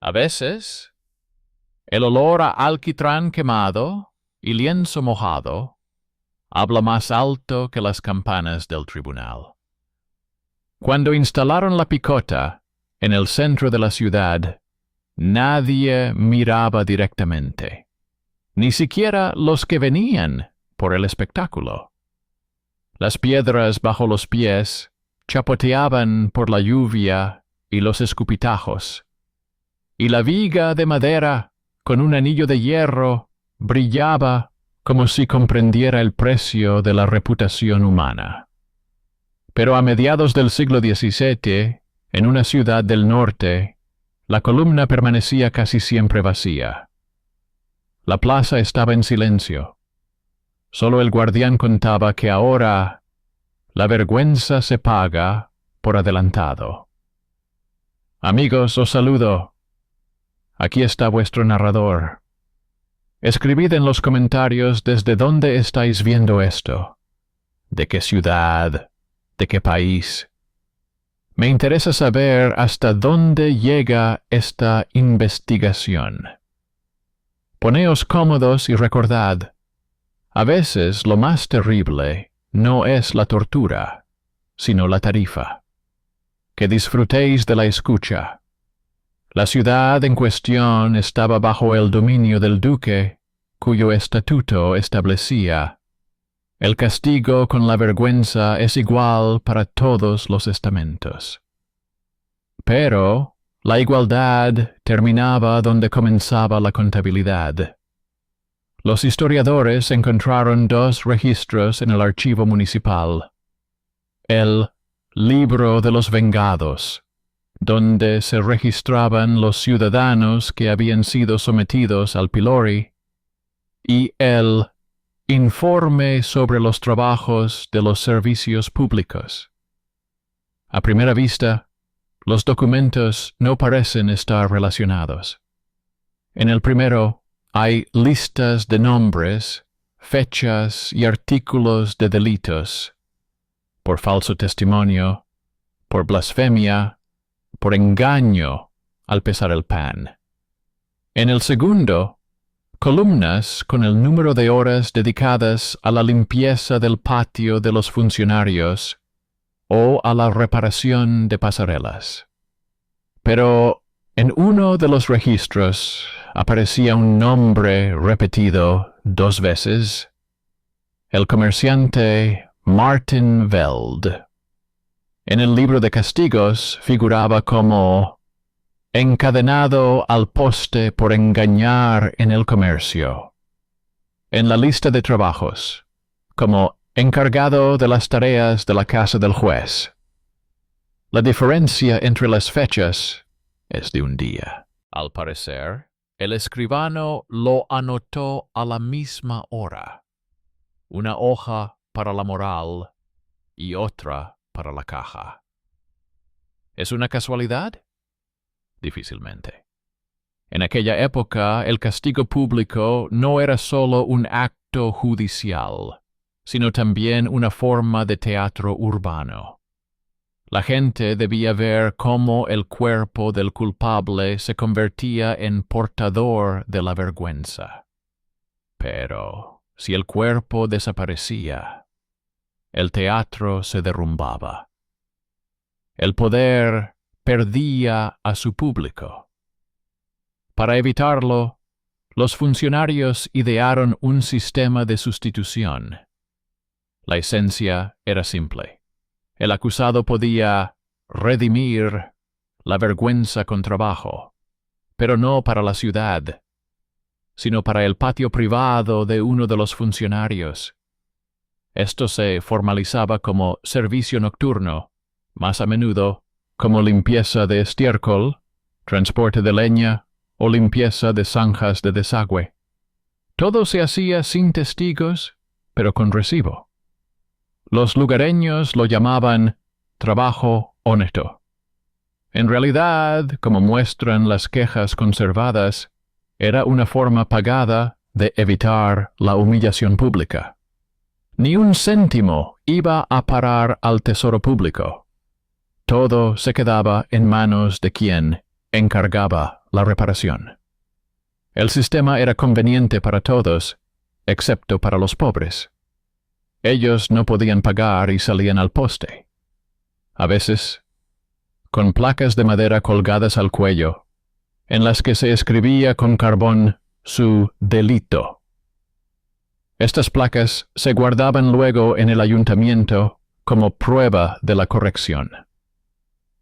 A veces, el olor a alquitrán quemado y lienzo mojado habla más alto que las campanas del tribunal. Cuando instalaron la picota en el centro de la ciudad, nadie miraba directamente, ni siquiera los que venían por el espectáculo. Las piedras bajo los pies chapoteaban por la lluvia y los escupitajos, y la viga de madera con un anillo de hierro brillaba como si comprendiera el precio de la reputación humana. Pero a mediados del siglo XVII, en una ciudad del norte, la columna permanecía casi siempre vacía. La plaza estaba en silencio. Solo el guardián contaba que ahora la vergüenza se paga por adelantado. Amigos, os saludo. Aquí está vuestro narrador. Escribid en los comentarios desde dónde estáis viendo esto. ¿De qué ciudad? ¿De qué país? Me interesa saber hasta dónde llega esta investigación. Poneos cómodos y recordad, a veces lo más terrible no es la tortura, sino la tarifa. Que disfrutéis de la escucha. La ciudad en cuestión estaba bajo el dominio del duque, cuyo estatuto establecía: el castigo con la vergüenza es igual para todos los estamentos. Pero la igualdad terminaba donde comenzaba la contabilidad. Los historiadores encontraron dos registros en el archivo municipal. El Libro de los Vengados, donde se registraban los ciudadanos que habían sido sometidos al pilori, y el Informe sobre los trabajos de los servicios públicos. A primera vista, los documentos no parecen estar relacionados. En el primero hay listas de nombres, fechas y artículos de delitos, por falso testimonio, por blasfemia, por engaño al pesar el pan. En el segundo, columnas con el número de horas dedicadas a la limpieza del patio de los funcionarios o a la reparación de pasarelas. Pero en uno de los registros aparecía un nombre repetido 2 veces: el comerciante Martin Veld. En el libro de castigos figuraba como encadenado al poste por engañar en el comercio. En la lista de trabajos, como encargado de las tareas de la casa del juez. La diferencia entre las fechas es de un día. Al parecer, el escribano lo anotó a la misma hora. Una hoja para la moral y otra para la caja. ¿Es una casualidad? Difícilmente. En aquella época, el castigo público no era solo un acto judicial, sino también una forma de teatro urbano. La gente debía ver cómo el cuerpo del culpable se convertía en portador de la vergüenza. Pero si el cuerpo desaparecía, el teatro se derrumbaba. El poder perdía a su público. Para evitarlo, los funcionarios idearon un sistema de sustitución. La esencia era simple. El acusado podía redimir la vergüenza con trabajo, pero no para la ciudad, sino para el patio privado de uno de los funcionarios. Esto se formalizaba como servicio nocturno, más a menudo como limpieza de estiércol, transporte de leña o limpieza de zanjas de desagüe. Todo se hacía sin testigos, pero con recibo. Los lugareños lo llamaban trabajo honesto. En realidad, como muestran las quejas conservadas, era una forma pagada de evitar la humillación pública. Ni un céntimo iba a parar al tesoro público. Todo se quedaba en manos de quien encargaba la reparación. El sistema era conveniente para todos, excepto para los pobres. Ellos no podían pagar y salían al poste. A veces, con placas de madera colgadas al cuello, en las que se escribía con carbón su delito. Estas placas se guardaban luego en el ayuntamiento como prueba de la corrección.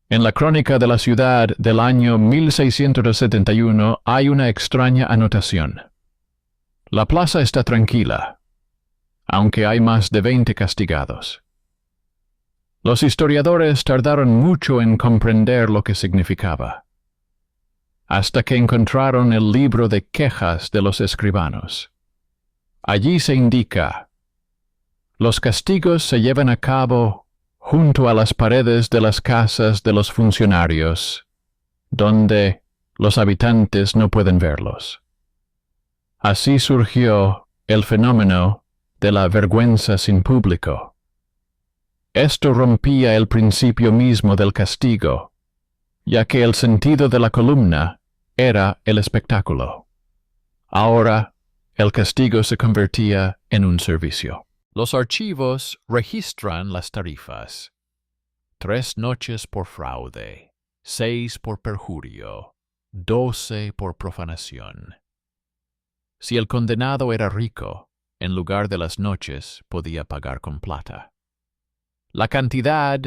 En la crónica de la ciudad del año 1671 hay una extraña anotación. La plaza está tranquila, aunque hay más de 20 castigados. Los historiadores tardaron mucho en comprender lo que significaba, hasta que encontraron el libro de quejas de los escribanos. Allí se indica: los castigos se llevan a cabo junto a las paredes de las casas de los funcionarios, donde los habitantes no pueden verlos. Así surgió el fenómeno de la vergüenza sin público. Esto rompía el principio mismo del castigo, ya que el sentido de la columna era el espectáculo. Ahora, el castigo se convertía en un servicio. Los archivos registran las tarifas: 3 noches por fraude, 6 por perjurio, 12 por profanación. Si el condenado era rico, en lugar de las noches podía pagar con plata. La cantidad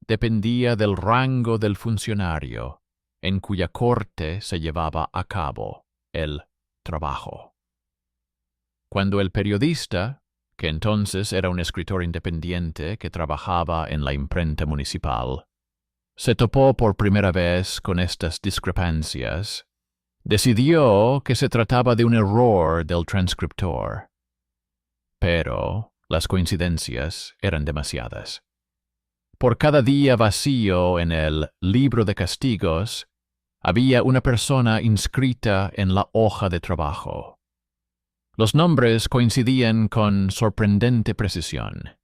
dependía del rango del funcionario en cuya corte se llevaba a cabo el trabajo. Cuando el periodista, que entonces era un escritor independiente que trabajaba en la imprenta municipal, se topó por primera vez con estas discrepancias, decidió que se trataba de un error del transcriptor. Pero las coincidencias eran demasiadas. Por cada día vacío en el libro de castigos, había una persona inscrita en la hoja de trabajo. Los nombres coincidían con sorprendente precisión.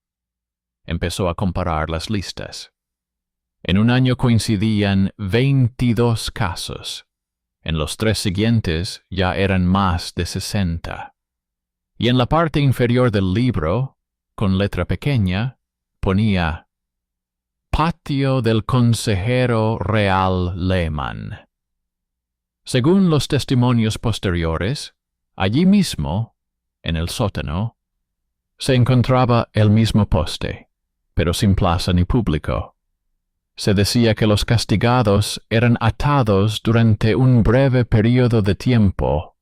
Empezó a comparar las listas. En un año coincidían 22 casos. En los 3 siguientes ya eran más de 60. Y en la parte inferior del libro, con letra pequeña, ponía: Patio del consejero real Lehmann. Según los testimonios posteriores, allí mismo, en el sótano, se encontraba el mismo poste, pero sin plaza ni público. Se decía que los castigados eran atados durante un breve período de tiempo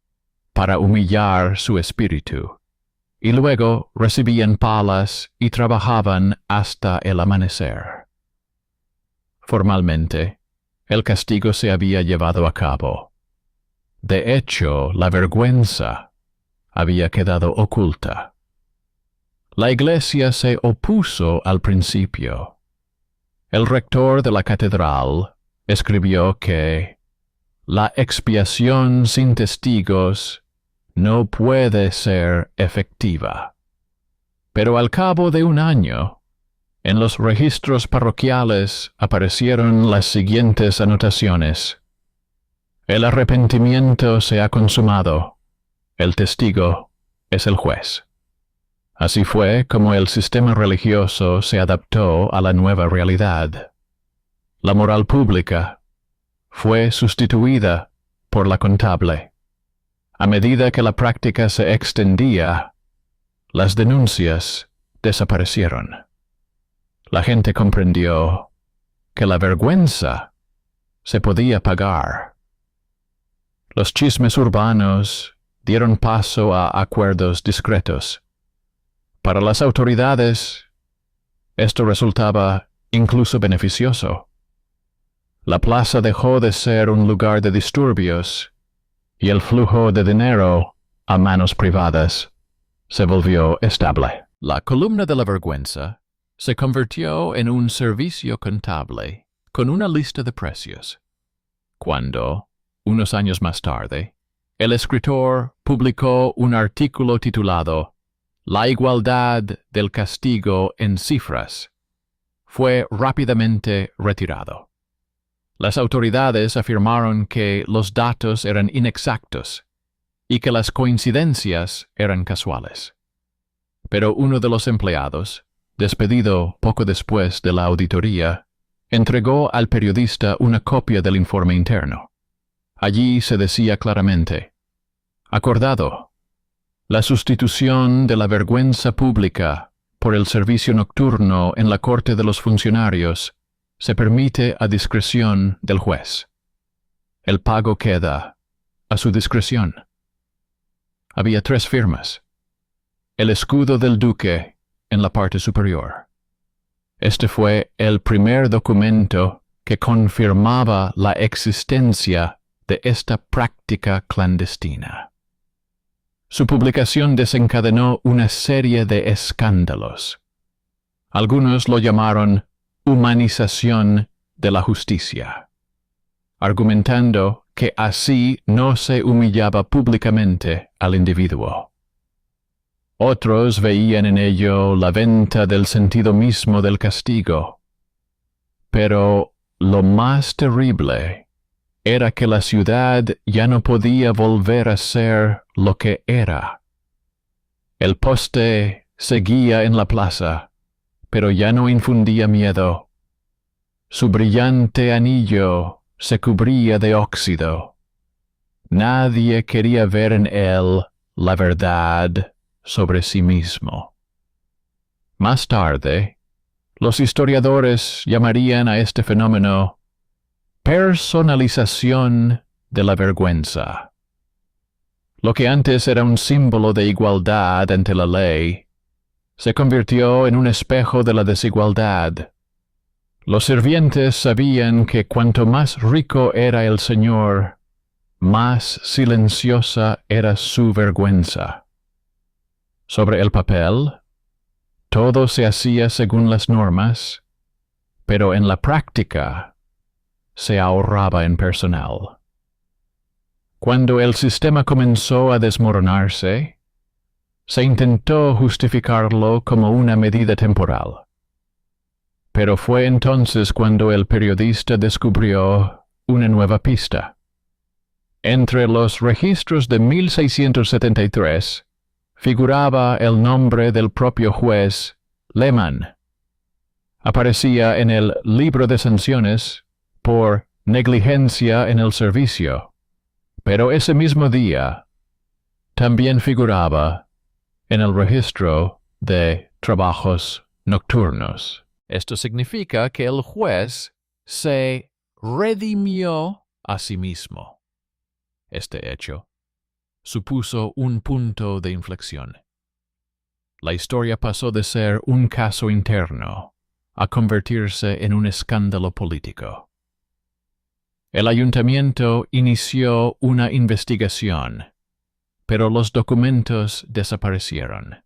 para humillar su espíritu, y luego recibían palas y trabajaban hasta el amanecer. Formalmente, el castigo se había llevado a cabo. De hecho, la vergüenza había quedado oculta. La Iglesia se opuso al principio. El rector de la catedral escribió que la expiación sin testigos no puede ser efectiva. Pero al cabo de un año, en los registros parroquiales aparecieron las siguientes anotaciones: el arrepentimiento se ha consumado. El testigo es el juez. Así fue como el sistema religioso se adaptó a la nueva realidad. La moral pública fue sustituida por la contable. A medida que la práctica se extendía, las denuncias desaparecieron. La gente comprendió que la vergüenza se podía pagar. Los chismes urbanos dieron paso a acuerdos discretos. Para las autoridades, esto resultaba incluso beneficioso. La plaza dejó de ser un lugar de disturbios y el flujo de dinero a manos privadas se volvió estable. La columna de la vergüenza se convirtió en un servicio contable con una lista de precios. Cuando, unos años más tarde, el escritor publicó un artículo titulado La igualdad del castigo en cifras, fue rápidamente retirado. Las autoridades afirmaron que los datos eran inexactos y que las coincidencias eran casuales. Pero uno de los empleados, despedido poco después de la auditoría, entregó al periodista una copia del informe interno. Allí se decía claramente: acordado, la sustitución de la vergüenza pública por el servicio nocturno en la Corte de los Funcionarios se permite a discreción del juez. El pago queda a su discreción. Había 3 firmas. El escudo del duque en la parte superior. Este fue el primer documento que confirmaba la existencia de esta práctica clandestina. Su publicación desencadenó una serie de escándalos. Algunos lo llamaron humanización de la justicia, argumentando que así no se humillaba públicamente al individuo. Otros veían en ello la venta del sentido mismo del castigo. Pero lo más terrible era que la ciudad ya no podía volver a ser lo que era. El poste seguía en la plaza, pero ya no infundía miedo. Su brillante anillo se cubría de óxido. Nadie quería ver en él la verdad sobre sí mismo. Más tarde, los historiadores llamarían a este fenómeno personalización de la vergüenza. Lo que antes era un símbolo de igualdad ante la ley, se convirtió en un espejo de la desigualdad. Los sirvientes sabían que cuanto más rico era el señor, más silenciosa era su vergüenza. Sobre el papel, todo se hacía según las normas, pero en la práctica se ahorraba en personal. Cuando el sistema comenzó a desmoronarse, se intentó justificarlo como una medida temporal. Pero fue entonces cuando el periodista descubrió una nueva pista. Entre los registros de 1673 figuraba el nombre del propio juez Lehmann. Aparecía en el libro de sanciones por negligencia en el servicio, pero ese mismo día también figuraba en el registro de trabajos nocturnos. Esto significa que el juez se redimió a sí mismo. Este hecho supuso un punto de inflexión. La historia pasó de ser un caso interno a convertirse en un escándalo político. El ayuntamiento inició una investigación, pero los documentos desaparecieron.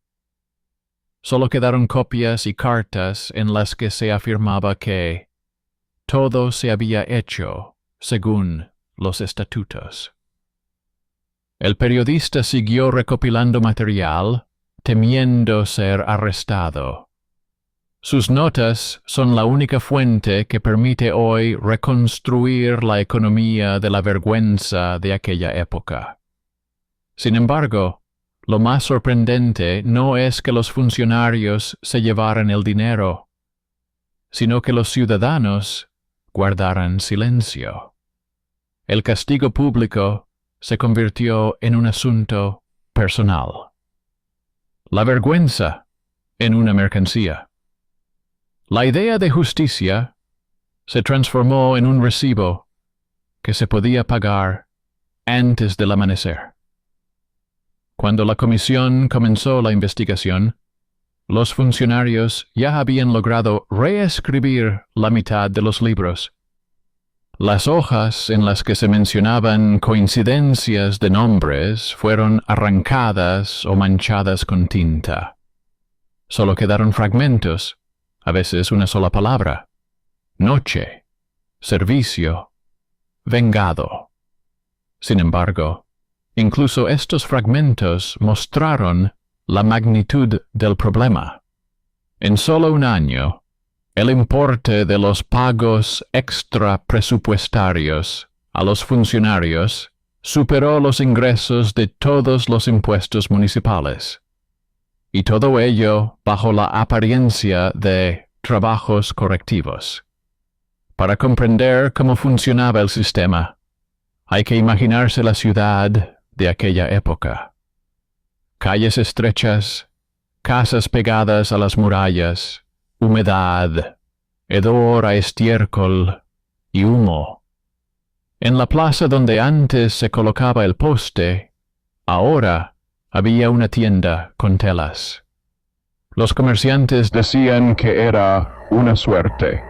Solo quedaron copias y cartas en las que se afirmaba que todo se había hecho según los estatutos. El periodista siguió recopilando material, temiendo ser arrestado. Sus notas son la única fuente que permite hoy reconstruir la economía de la vergüenza de aquella época. Sin embargo, lo más sorprendente no es que los funcionarios se llevaran el dinero, sino que los ciudadanos guardaran silencio. El castigo público se convirtió en un asunto personal. La vergüenza en una mercancía. La idea de justicia se transformó en un recibo que se podía pagar antes del amanecer. Cuando la comisión comenzó la investigación, los funcionarios ya habían logrado reescribir la mitad de los libros. Las hojas en las que se mencionaban coincidencias de nombres fueron arrancadas o manchadas con tinta. Solo quedaron fragmentos, a veces una sola palabra: noche, servicio, vengado. Sin embargo, incluso estos fragmentos mostraron la magnitud del problema. En solo un año, El importe de los pagos extra presupuestarios a los funcionarios superó los ingresos de todos los impuestos municipales. Y todo ello bajo la apariencia de trabajos correctivos. Para comprender cómo funcionaba el sistema, hay que imaginarse la ciudad de aquella época. Calles estrechas, casas pegadas a las murallas, humedad, hedor a estiércol y humo. En la plaza donde antes se colocaba el poste, ahora había una tienda con telas. Los comerciantes decían que era una suerte.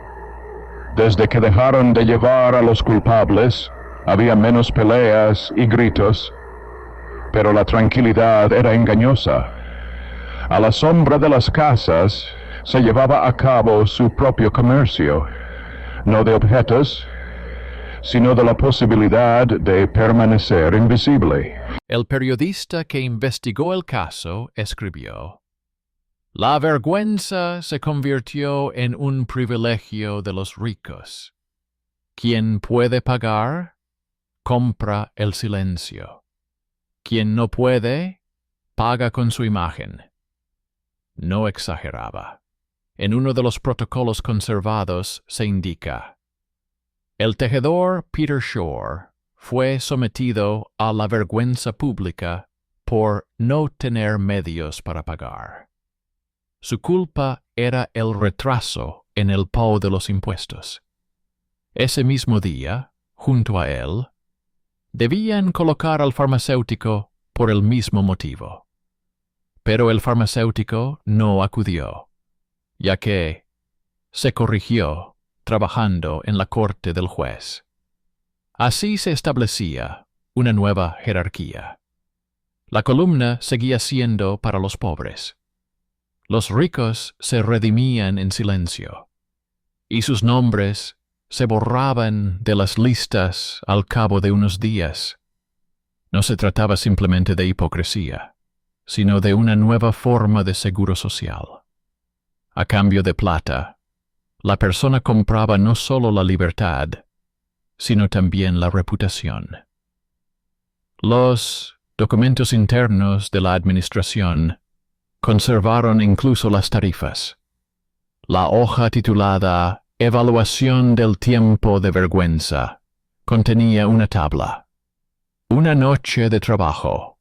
Desde que dejaron de llevar a los culpables, había menos peleas y gritos, pero la tranquilidad era engañosa. A la sombra de las casas se llevaba a cabo su propio comercio, no de objetos, sino de la posibilidad de permanecer invisible. El periodista que investigó el caso escribió: "La vergüenza se convirtió en un privilegio de los ricos. Quien puede pagar, compra el silencio. Quien no puede, paga con su imagen". No exageraba. En uno de los protocolos conservados se indica: el tejedor Peter Shore fue sometido a la vergüenza pública por no tener medios para pagar. Su culpa era el retraso en el pago de los impuestos. Ese mismo día, junto a él, debían colocar al farmacéutico por el mismo motivo. Pero el farmacéutico no acudió, ya que se corrigió trabajando en la corte del juez. Así se establecía una nueva jerarquía. La columna seguía siendo para los pobres. Los ricos se redimían en silencio, y sus nombres se borraban de las listas al cabo de unos días. No se trataba simplemente de hipocresía, sino de una nueva forma de seguro social. A cambio de plata, la persona compraba no solo la libertad, sino también la reputación. Los documentos internos de la administración conservaron incluso las tarifas. La hoja titulada Evaluación del tiempo de vergüenza contenía una tabla. Una noche de trabajo,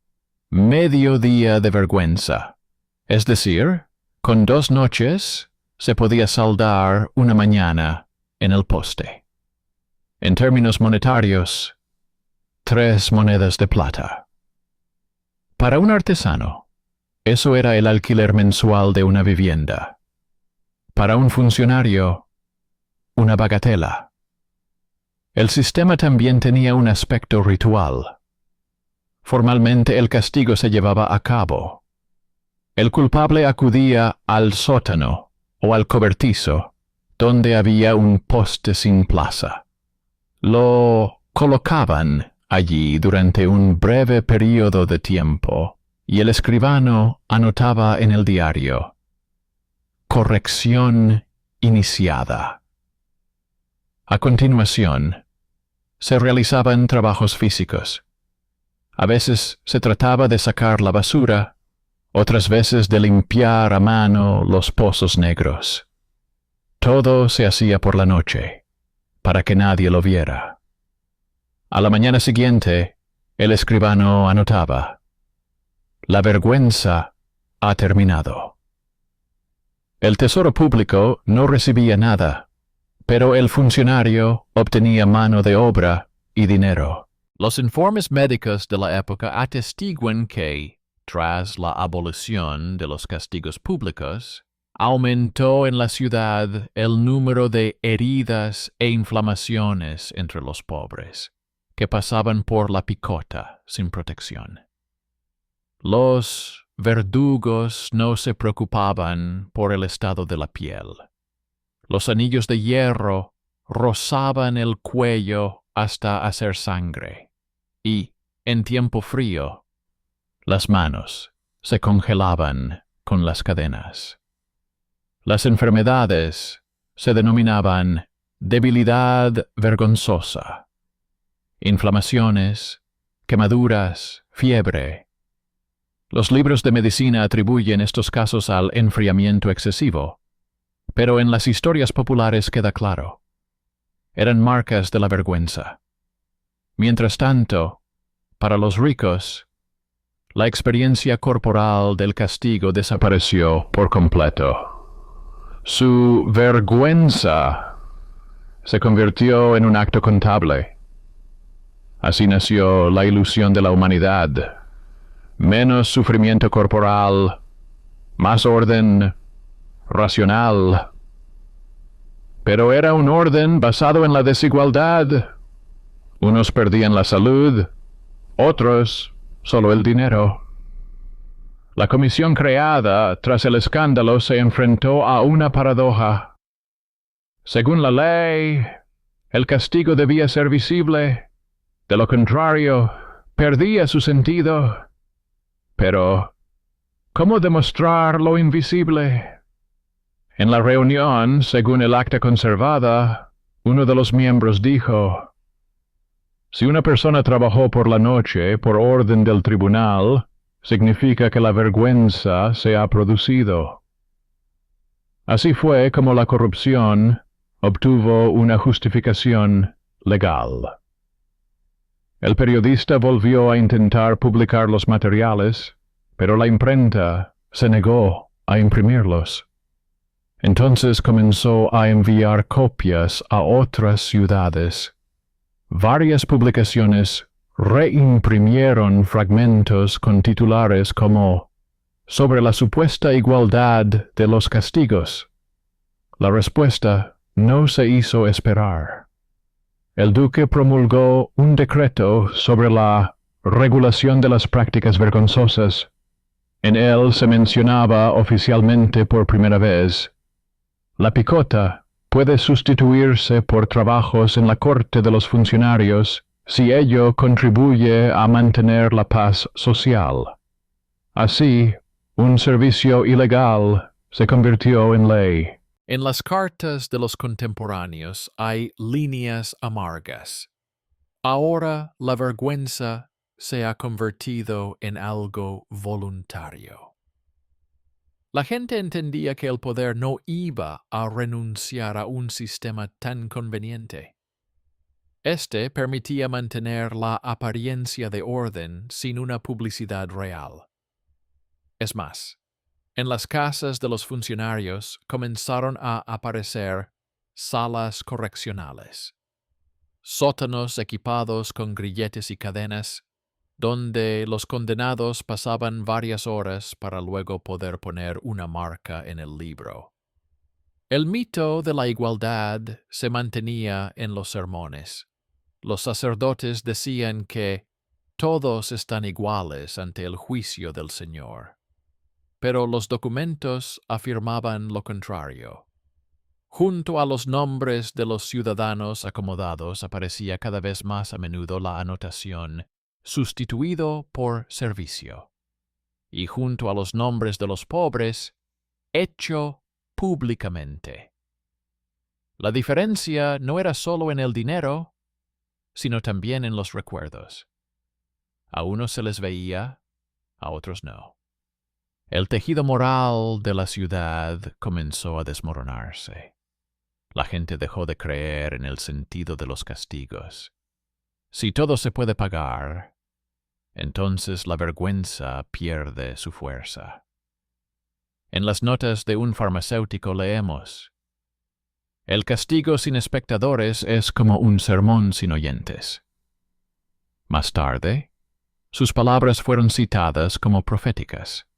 medio día de vergüenza. Es decir, con 2 noches se podía saldar una mañana en el poste. En términos monetarios, 3 monedas de plata. Para un artesano, eso era el alquiler mensual de una vivienda. Para un funcionario, una bagatela. El sistema también tenía un aspecto ritual. Formalmente el castigo se llevaba a cabo. El culpable acudía al sótano o al cobertizo, donde había un poste sin plaza. Lo colocaban allí durante un breve período de tiempo, y el escribano anotaba en el diario: corrección iniciada. A continuación, se realizaban trabajos físicos. A veces se trataba de sacar la basura, otras veces de limpiar a mano los pozos negros. Todo se hacía por la noche, para que nadie lo viera. A la mañana siguiente, el escribano anotaba: la vergüenza ha terminado. El tesoro público no recibía nada, pero el funcionario obtenía mano de obra y dinero. Los informes médicos de la época atestiguan que, tras la abolición de los castigos públicos, aumentó en la ciudad el número de heridas e inflamaciones entre los pobres, que pasaban por la picota sin protección. Los verdugos no se preocupaban por el estado de la piel. Los anillos de hierro rozaban el cuello hasta hacer sangre, y, en tiempo frío, las manos se congelaban con las cadenas. Las enfermedades se denominaban debilidad vergonzosa, inflamaciones, quemaduras, fiebre. Los libros de medicina atribuyen estos casos al enfriamiento excesivo, pero en las historias populares queda claro. Eran marcas de la vergüenza. Mientras tanto, para los ricos, la experiencia corporal del castigo desapareció por completo. Su vergüenza se convirtió en un acto contable. Así nació la ilusión de la humanidad. Menos sufrimiento corporal, más orden racional. Pero era un orden basado en la desigualdad. Unos perdían la salud, otros solo el dinero. La comisión creada tras el escándalo se enfrentó a una paradoja. Según la ley, el castigo debía ser visible. De lo contrario, perdía su sentido. Pero, ¿cómo demostrar lo invisible? En la reunión, según el acta conservada, uno de los miembros dijo: si una persona trabajó por la noche por orden del tribunal, significa que la vergüenza se ha producido. Así fue como la corrupción obtuvo una justificación legal. El periodista volvió a intentar publicar los materiales, pero la imprenta se negó a imprimirlos. Entonces comenzó a enviar copias a otras ciudades. Varias publicaciones reimprimieron fragmentos con titulares como «Sobre la supuesta igualdad de los castigos». La respuesta no se hizo esperar. El duque promulgó un decreto sobre la regulación de las prácticas vergonzosas. En él se mencionaba oficialmente por primera vez: la picota puede sustituirse por trabajos en la corte de los funcionarios si ello contribuye a mantener la paz social. Así, un servicio ilegal se convirtió en ley. En las cartas de los contemporáneos hay líneas amargas. Ahora la vergüenza se ha convertido en algo voluntario. La gente entendía que el poder no iba a renunciar a un sistema tan conveniente. Este permitía mantener la apariencia de orden sin una publicidad real. Es más, en las casas de los funcionarios comenzaron a aparecer salas correccionales, sótanos equipados con grilletes y cadenas, donde los condenados pasaban varias horas para luego poder poner una marca en el libro. El mito de la igualdad se mantenía en los sermones. Los sacerdotes decían que todos están iguales ante el juicio del Señor. Pero los documentos afirmaban lo contrario. Junto a los nombres de los ciudadanos acomodados aparecía cada vez más a menudo la anotación «sustituido por servicio», y junto a los nombres de los pobres, «hecho públicamente». La diferencia no era solo en el dinero, sino también en los recuerdos. A unos se les veía, a otros no. El tejido moral de la ciudad comenzó a desmoronarse. La gente dejó de creer en el sentido de los castigos. Si todo se puede pagar, entonces la vergüenza pierde su fuerza. En las notas de un farmacéutico leemos: el castigo sin espectadores es como un sermón sin oyentes. Más tarde, sus palabras fueron citadas como proféticas.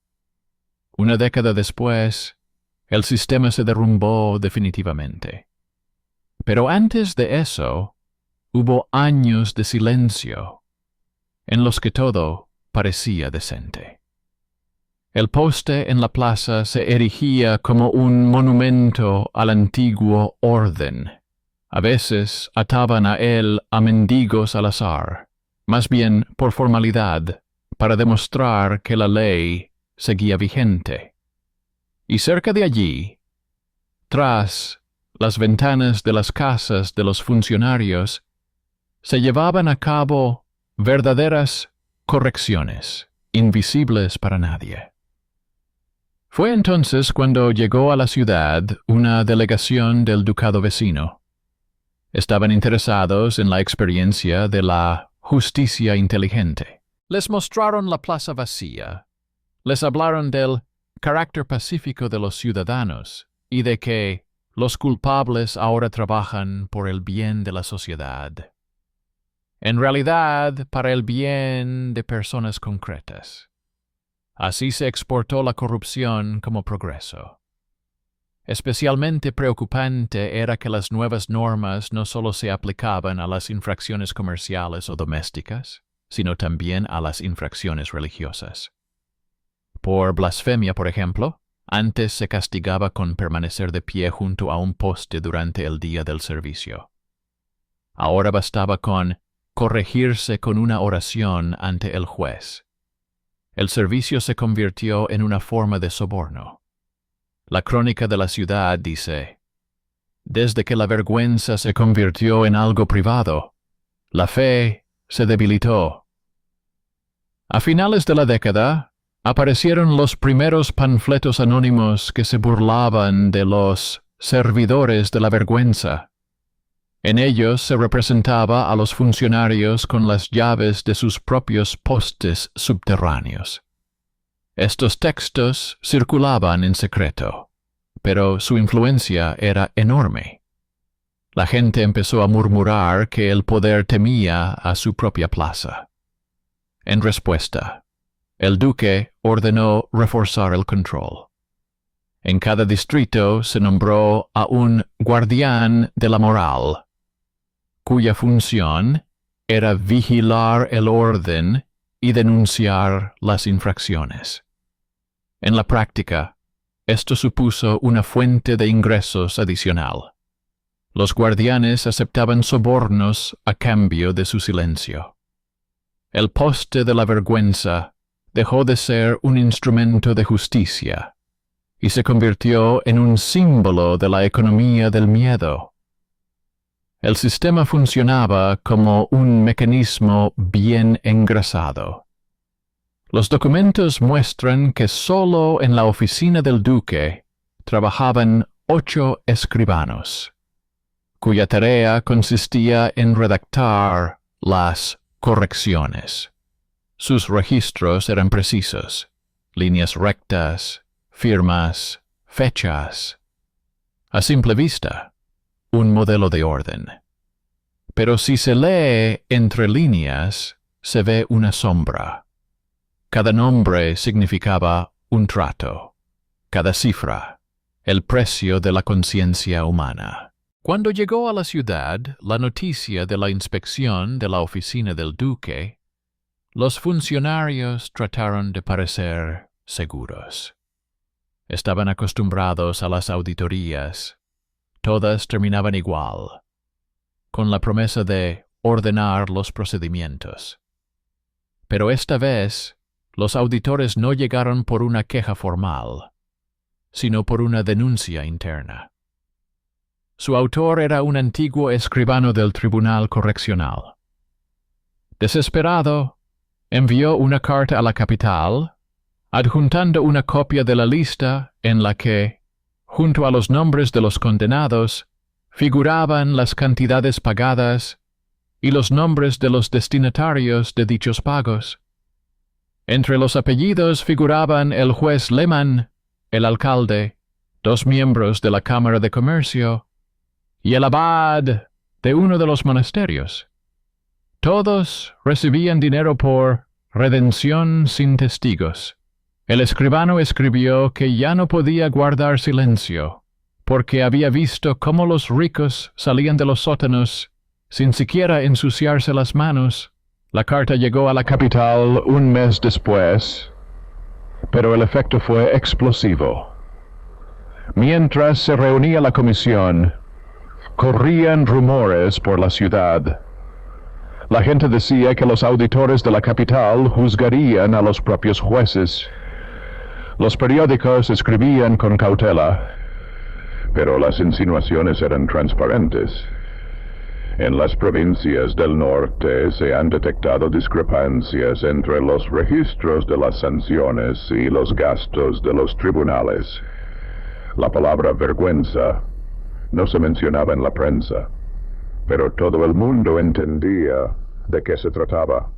Una década después, el sistema se derrumbó definitivamente. Pero antes de eso, hubo años de silencio, en los que todo parecía decente. El poste en la plaza se erigía como un monumento al antiguo orden. A veces ataban a él a mendigos al azar, más bien por formalidad, para demostrar que la ley seguía vigente. Y cerca de allí, tras las ventanas de las casas de los funcionarios, se llevaban a cabo verdaderas correcciones, invisibles para nadie. Fue entonces cuando llegó a la ciudad una delegación del ducado vecino. Estaban interesados en la experiencia de la justicia inteligente. Les mostraron la plaza vacía. Les hablaron del carácter pacífico de los ciudadanos y de que los culpables ahora trabajan por el bien de la sociedad. En realidad, para el bien de personas concretas. Así se exportó la corrupción como progreso. Especialmente preocupante era que las nuevas normas no solo se aplicaban a las infracciones comerciales o domésticas, sino también a las infracciones religiosas. Por blasfemia, por ejemplo, antes se castigaba con permanecer de pie junto a un poste durante el día del servicio. Ahora bastaba con corregirse con una oración ante el juez. El servicio se convirtió en una forma de soborno. La crónica de la ciudad dice: desde que la vergüenza se convirtió en algo privado, la fe se debilitó. A finales de la década, aparecieron los primeros panfletos anónimos que se burlaban de los servidores de la vergüenza. En ellos se representaba a los funcionarios con las llaves de sus propios postes subterráneos. Estos textos circulaban en secreto, pero su influencia era enorme. La gente empezó a murmurar que el poder temía a su propia plaza. En respuesta, el duque ordenó reforzar el control. En cada distrito se nombró a un guardián de la moral, cuya función era vigilar el orden y denunciar las infracciones. En la práctica, esto supuso una fuente de ingresos adicional. Los guardianes aceptaban sobornos a cambio de su silencio. El poste de la vergüenza dejó de ser un instrumento de justicia y se convirtió en un símbolo de la economía del miedo. El sistema funcionaba como un mecanismo bien engrasado. Los documentos muestran que solo en la oficina del duque trabajaban 8 escribanos, cuya tarea consistía en redactar las correcciones. Sus registros eran precisos, líneas rectas, firmas, fechas. A simple vista, un modelo de orden. Pero si se lee entre líneas, se ve una sombra. Cada nombre significaba un trato, cada cifra, el precio de la conciencia humana. Cuando llegó a la ciudad la noticia de la inspección de la oficina del duque, los funcionarios trataron de parecer seguros. Estaban acostumbrados a las auditorías. Todas terminaban igual, con la promesa de ordenar los procedimientos. Pero esta vez, los auditores no llegaron por una queja formal, sino por una denuncia interna. Su autor era un antiguo escribano del Tribunal Correccional. Desesperado, envió una carta a la capital, adjuntando una copia de la lista en la que, junto a los nombres de los condenados, figuraban las cantidades pagadas y los nombres de los destinatarios de dichos pagos. Entre los apellidos figuraban el juez Lehmann, el alcalde, 2 miembros de la Cámara de Comercio y el abad de uno de los monasterios. Todos recibían dinero por redención sin testigos. El escribano escribió que ya no podía guardar silencio, porque había visto cómo los ricos salían de los sótanos sin siquiera ensuciarse las manos. La carta llegó a la capital un mes después, pero el efecto fue explosivo. Mientras se reunía la comisión, corrían rumores por la ciudad. La gente decía que los auditores de la capital juzgarían a los propios jueces. Los periódicos escribían con cautela, pero las insinuaciones eran transparentes. En las provincias del norte se han detectado discrepancias entre los registros de las sanciones y los gastos de los tribunales. La palabra vergüenza no se mencionaba en la prensa, pero todo el mundo entendía de qué se trataba.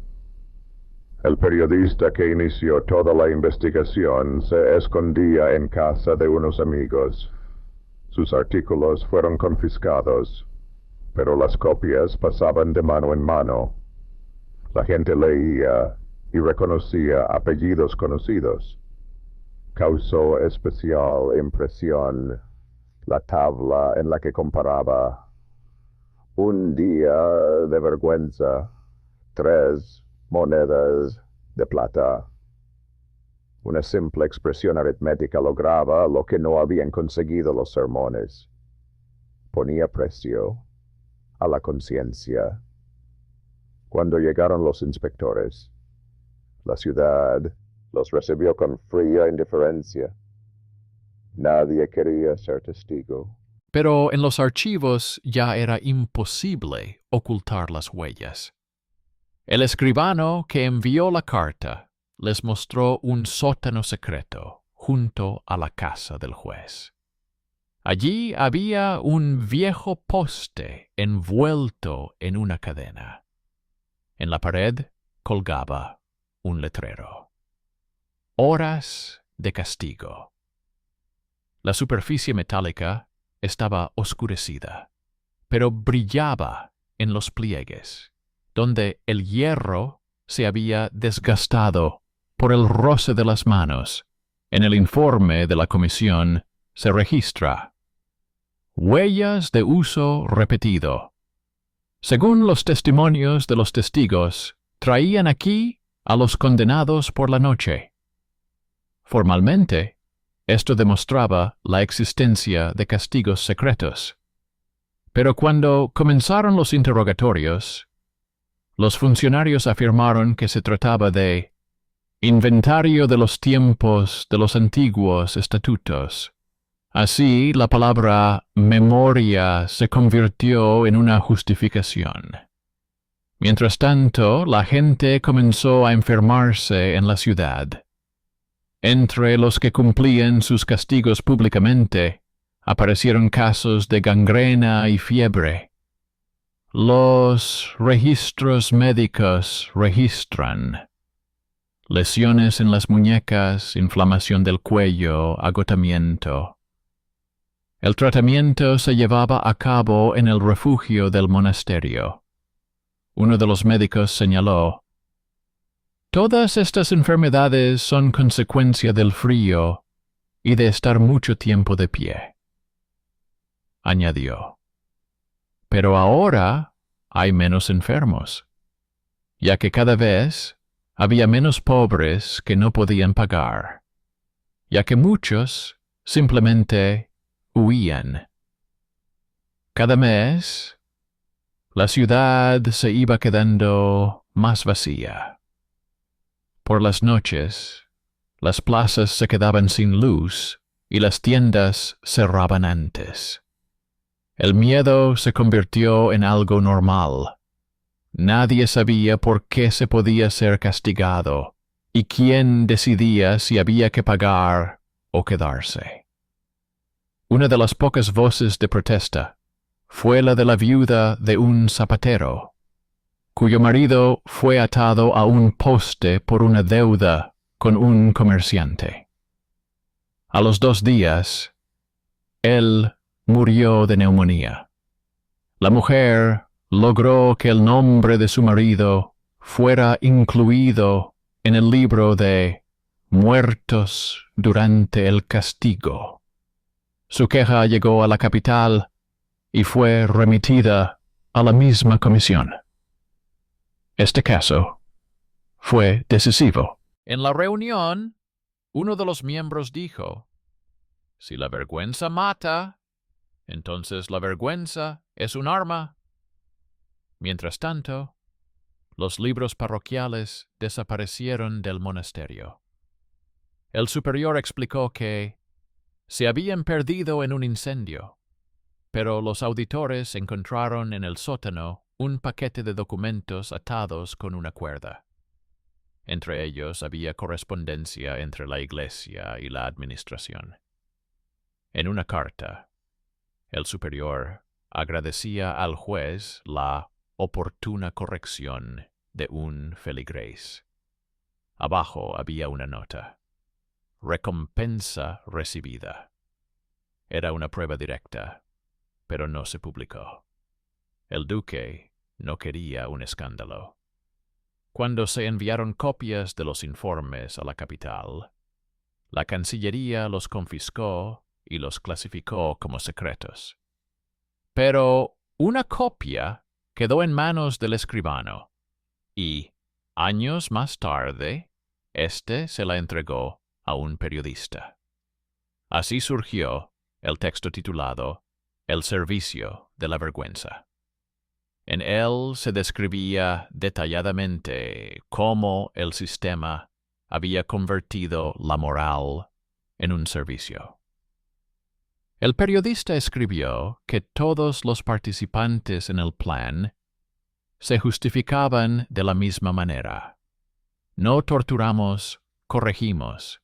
El periodista que inició toda la investigación se escondía en casa de unos amigos. Sus artículos fueron confiscados, pero las copias pasaban de mano en mano. La gente leía y reconocía apellidos conocidos. Causó especial impresión la tabla en la que comparaba un día de vergüenza, 3 monedas de plata. Una simple expresión aritmética lograba lo que no habían conseguido los sermones. Ponía precio a la conciencia. Cuando llegaron los inspectores, la ciudad los recibió con fría indiferencia. Nadie quería ser testigo. Pero en los archivos ya era imposible ocultar las huellas. El escribano que envió la carta les mostró un sótano secreto junto a la casa del juez. Allí había un viejo poste envuelto en una cadena. En la pared colgaba un letrero. Horas de castigo. La superficie metálica estaba oscurecida, pero brillaba en los pliegues, donde el hierro se había desgastado por el roce de las manos. En el informe de la comisión se registra huellas de uso repetido. Según los testimonios de los testigos, traían aquí a los condenados por la noche. Formalmente, esto demostraba la existencia de castigos secretos. Pero cuando comenzaron los interrogatorios, los funcionarios afirmaron que se trataba de inventario de los tiempos de los antiguos estatutos. Así, la palabra memoria se convirtió en una justificación. Mientras tanto, la gente comenzó a enfermarse en la ciudad. Entre los que cumplían sus castigos públicamente, aparecieron casos de gangrena y fiebre. Los registros médicos registran lesiones en las muñecas, inflamación del cuello, agotamiento. El tratamiento se llevaba a cabo en el refugio del monasterio. Uno de los médicos señaló: todas estas enfermedades son consecuencia del frío y de estar mucho tiempo de pie. Añadió: pero ahora hay menos enfermos, ya que cada vez había menos pobres que no podían pagar, ya que muchos simplemente huían. Cada mes, la ciudad se iba quedando más vacía. Por las noches, las plazas se quedaban sin luz y las tiendas cerraban antes. El miedo se convirtió en algo normal. Nadie sabía por qué se podía ser castigado y quién decidía si había que pagar o quedarse. Una de las pocas voces de protesta fue la de la viuda de un zapatero, cuyo marido fue atado a un poste por una deuda con un comerciante. A los 2 días, él murió de neumonía. La mujer logró que el nombre de su marido fuera incluido en el libro de muertos durante el castigo. Su queja llegó a la capital y fue remitida a la misma comisión. Este caso fue decisivo. En la reunión, uno de los miembros dijo: si la vergüenza mata, entonces la vergüenza es un arma. Mientras tanto, los libros parroquiales desaparecieron del monasterio. El superior explicó que se habían perdido en un incendio. pero los auditores encontraron en el sótano un paquete de documentos atados con una cuerda. Entre ellos había correspondencia entre la Iglesia y la administración. En una carta, el superior agradecía al juez la oportuna corrección de un feligres. Abajo había una nota: recompensa recibida. Era una prueba directa, pero no se publicó. El duque no quería un escándalo. Cuando se enviaron copias de los informes a la capital, la Cancillería los confiscó y los clasificó como secretos. Pero una copia quedó en manos del escribano, y, años más tarde, éste se la entregó a un periodista. Así surgió el texto titulado El servicio de la vergüenza. En él se describía detalladamente cómo el sistema había convertido la moral en un servicio. El periodista escribió que todos los participantes en el plan se justificaban de la misma manera. No torturamos, corregimos.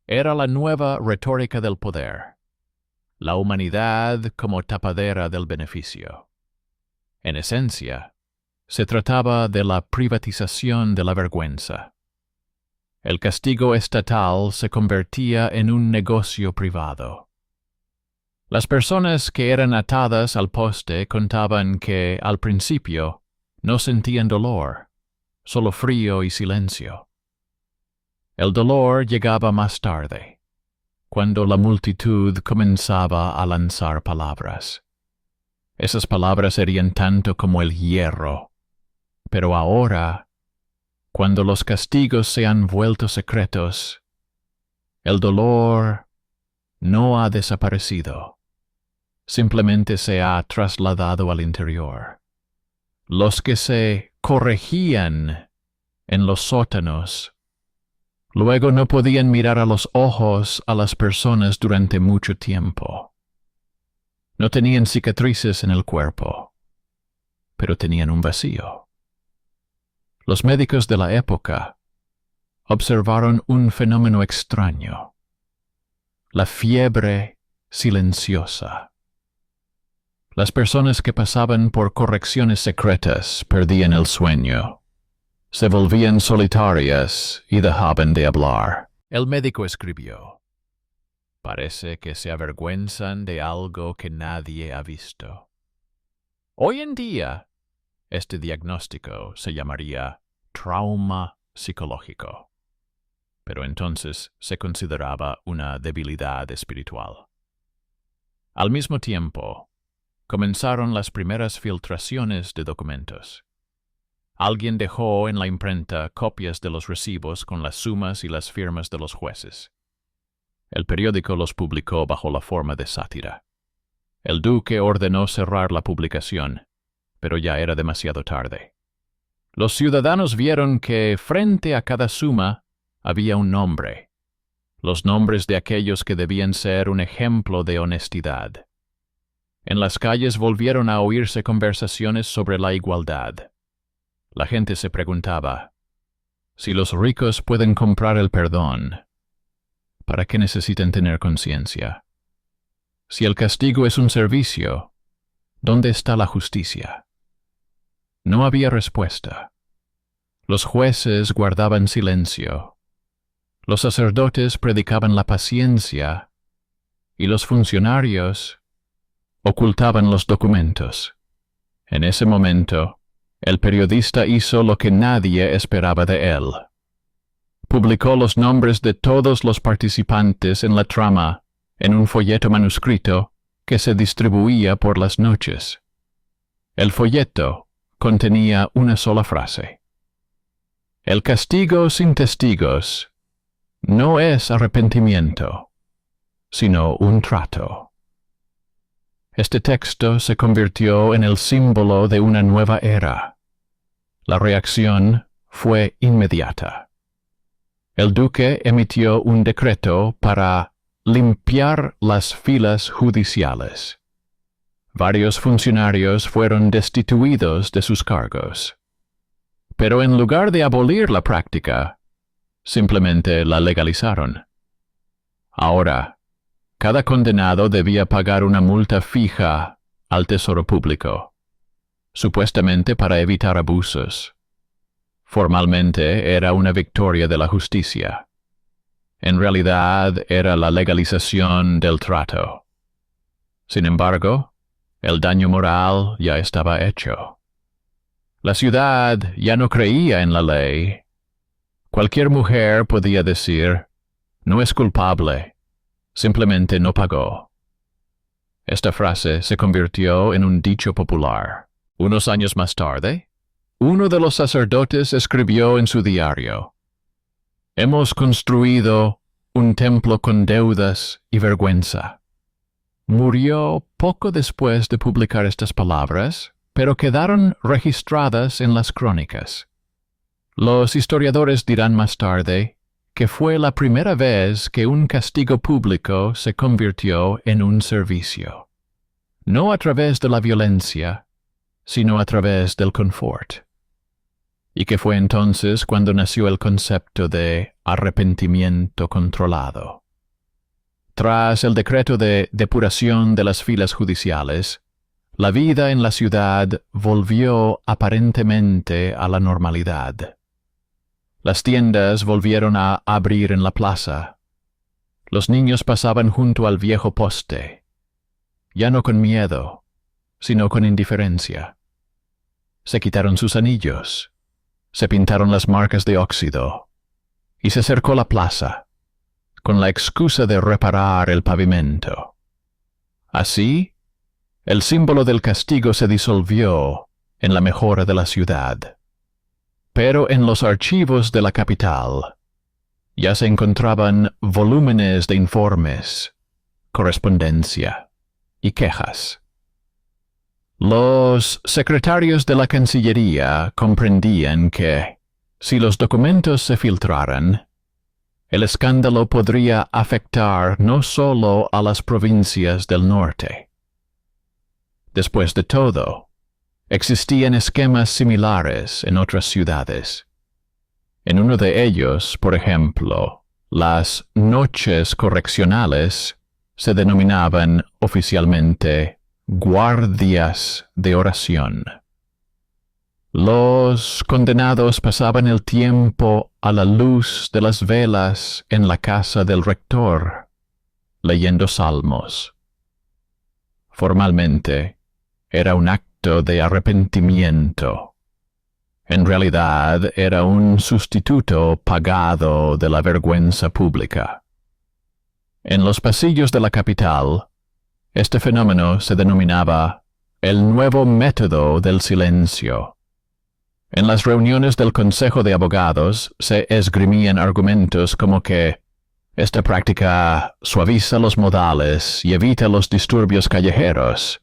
Era la nueva retórica del poder, la humanidad como tapadera del beneficio. En esencia, se trataba de la privatización de la vergüenza. El castigo estatal se convertía en un negocio privado. Las personas que eran atadas al poste contaban que, al principio, no sentían dolor, solo frío y silencio. El dolor llegaba más tarde, cuando la multitud comenzaba a lanzar palabras. Esas palabras serían tanto como el hierro, pero ahora, cuando los castigos se han vuelto secretos, el dolor no ha desaparecido. Simplemente se ha trasladado al interior. Los que se corregían en los sótanos luego no podían mirar a los ojos a las personas durante mucho tiempo. No tenían cicatrices en el cuerpo, pero tenían un vacío. Los médicos de la época observaron un fenómeno extraño: la fiebre silenciosa. Las personas que pasaban por correcciones secretas perdían el sueño, se volvían solitarias y dejaban de hablar. El médico escribió: parece que se avergüenzan de algo que nadie ha visto. Hoy en día, este diagnóstico se llamaría trauma psicológico, pero entonces se consideraba una debilidad espiritual. Al mismo tiempo, comenzaron las primeras filtraciones de documentos. Alguien dejó en la imprenta copias de los recibos con las sumas y las firmas de los jueces. El periódico los publicó bajo la forma de sátira. El duque ordenó cerrar la publicación, pero ya era demasiado tarde. Los ciudadanos vieron que frente a cada suma había un nombre, los nombres de aquellos que debían ser un ejemplo de honestidad. En las calles volvieron a oírse conversaciones sobre la igualdad. La gente se preguntaba: si los ricos pueden comprar el perdón, ¿para qué necesitan tener conciencia? Si el castigo es un servicio, ¿dónde está la justicia? No había respuesta. Los jueces guardaban silencio. Los sacerdotes predicaban la paciencia y los funcionarios ocultaban los documentos. En ese momento, el periodista hizo lo que nadie esperaba de él. Publicó los nombres de todos los participantes en la trama en un folleto manuscrito que se distribuía por las noches. El folleto contenía una sola frase: el castigo sin testigos no es arrepentimiento, sino un trato. Este texto se convirtió en el símbolo de una nueva era. La reacción fue inmediata. El duque emitió un decreto para limpiar las filas judiciales. Varios funcionarios fueron destituidos de sus cargos. Pero en lugar de abolir la práctica, simplemente la legalizaron. Ahora, cada condenado debía pagar una multa fija al Tesoro Público, supuestamente para evitar abusos. Formalmente era una victoria de la justicia. En realidad era la legalización del trato. Sin embargo, el daño moral ya estaba hecho. La ciudad ya no creía en la ley. Cualquier mujer podía decir, no es culpable, simplemente no pagó. Esta frase se convirtió en un dicho popular. Unos años más tarde, uno de los sacerdotes escribió en su diario, «Hemos construido un templo con deudas y vergüenza». Murió poco después de publicar estas palabras, pero quedaron registradas en las crónicas. Los historiadores dirán más tarde que fue la primera vez que un castigo público se convirtió en un servicio, no a través de la violencia, sino a través del confort. Y que fue entonces cuando nació el concepto de arrepentimiento controlado. Tras el decreto de depuración de las filas judiciales, la vida en la ciudad volvió aparentemente a la normalidad. Las tiendas volvieron a abrir en la plaza. Los niños pasaban junto al viejo poste, ya no con miedo, sino con indiferencia. Se quitaron sus anillos, se pintaron las marcas de óxido, y se cercó la plaza, con la excusa de reparar el pavimento. Así, el símbolo del castigo se disolvió en la mejora de la ciudad. Pero en los archivos de la capital ya se encontraban volúmenes de informes, correspondencia y quejas. Los secretarios de la Cancillería comprendían que, si los documentos se filtraran, el escándalo podría afectar no solo a las provincias del norte. Después de todo, existían esquemas similares en otras ciudades. En uno de ellos, por ejemplo, las noches correccionales se denominaban oficialmente guardias de oración. Los condenados pasaban el tiempo a la luz de las velas en la casa del rector, leyendo salmos. Formalmente, era un acto de arrepentimiento. En realidad, era un sustituto pagado de la vergüenza pública. En los pasillos de la capital, este fenómeno se denominaba el nuevo método del silencio. En las reuniones del Consejo de Abogados se esgrimían argumentos como que esta práctica suaviza los modales y evita los disturbios callejeros.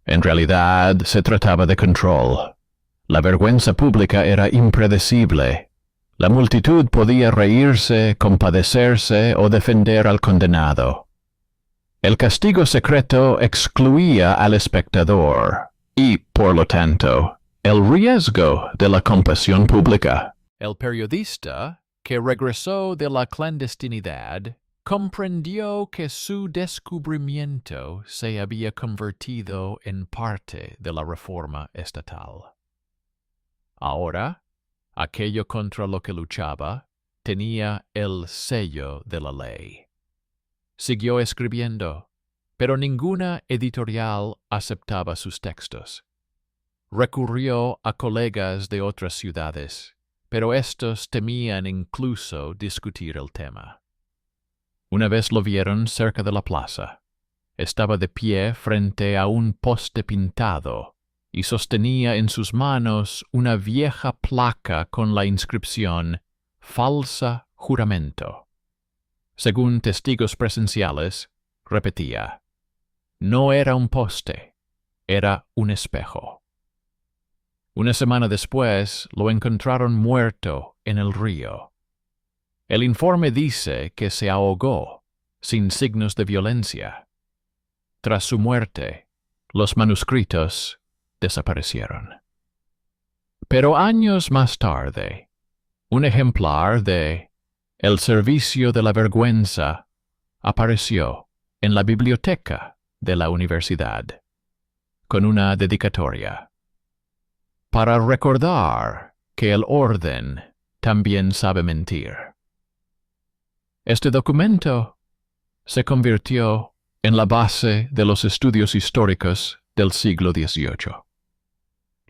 En realidad se trataba de control. La vergüenza pública era impredecible. La multitud podía reírse, compadecerse o defender al condenado. El castigo secreto excluía al espectador y, por lo tanto, el riesgo de la compasión pública. El periodista, que regresó de la clandestinidad, comprendió que su descubrimiento se había convertido en parte de la reforma estatal. Ahora, aquello contra lo que luchaba tenía el sello de la ley. Siguió escribiendo, pero ninguna editorial aceptaba sus textos. Recurrió a colegas de otras ciudades, pero estos temían incluso discutir el tema. Una vez lo vieron cerca de la plaza. Estaba de pie frente a un poste pintado y sostenía en sus manos una vieja placa con la inscripción «Falsa juramento». Según testigos presenciales, repetía, no era un poste, era un espejo. Una semana después lo encontraron muerto en el río. El informe dice que se ahogó, sin signos de violencia. Tras su muerte, los manuscritos desaparecieron. Pero años más tarde, un ejemplar de El Servicio de la Vergüenza apareció en la biblioteca de la universidad, con una dedicatoria. Para recordar que el orden también sabe mentir. Este documento se convirtió en la base de los estudios históricos del siglo XVIII.